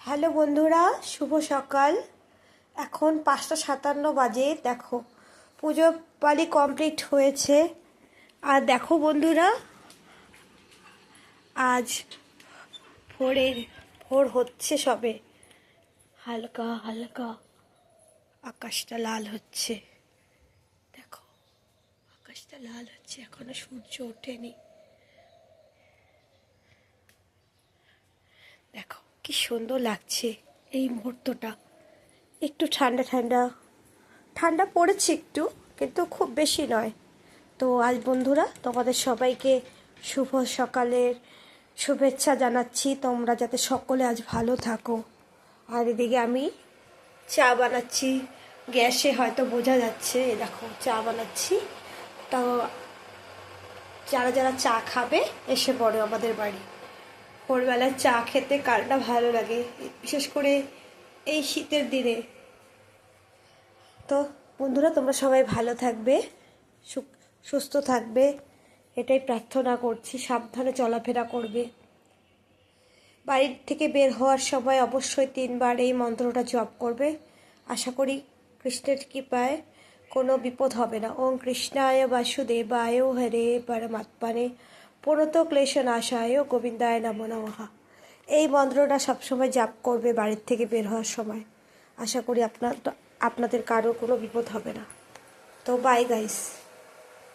Hello বন্ধুরা, শুভ সকাল। এখন 5:57 বাজে। দেখো, পুজো পালি কমপ্লিট হয়েছে। আর দেখো বন্ধুরা, আজ ভোর হচ্ছে সবে। হালকা হালকা আকাশটা লাল হচ্ছে। দেখো, আকাশটা লাল হচ্ছে, এখনো সূর্য ওঠেনি। দেখো কি সুন্দর লাগছে এই মুহূর্তটা। একটু ঠান্ডা ঠান্ডা ঠান্ডা পড়েছে একটু, কিন্তু খুব বেশি নয়। তো আজ বন্ধুরা, তোমাদের সবাইকে শুভ সকালের শুভেচ্ছা জানাচ্ছি। তোমরা যাতে সকলে আজ ভালো থাকো। আর এদিকে আমি চা বানাচ্ছি। গ্যাসে হয়তো বোঝা যাচ্ছে, এই দেখো চা বানাচ্ছি। তো যারা যারা চা খাবে এসে পড়ো আমাদের বাড়ি। ভোরবেলায় চা খেতে কার না ভালো লাগে, বিশেষ করে এই শীতের দিনে। তো বন্ধুরা, তোমরা সবাই ভালো থাকবে, সুস্থ থাকবে, এটাই প্রার্থনা করছি। সাবধানে চলাফেরা করবে। বাড়ির থেকে বের হওয়ার সময় অবশ্যই 3বার এই মন্ত্রটা জপ করবে। আশা করি কৃষ্ণের কৃপায় কোনো বিপদ হবে না। ওম কৃষ্ণায় বাসুদেবায় হরে পরমাত্মনে প্রণত ক্লেশনাশায় গোবিন্দায় নমো নমঃ। এই মন্ত্রটা সবসময় জপ করবে বাড়ির থেকে বের হওয়ার সময়। আশা করি আপনাদের কারো কোনো বিপদ হবে না। তো বাই গাইস।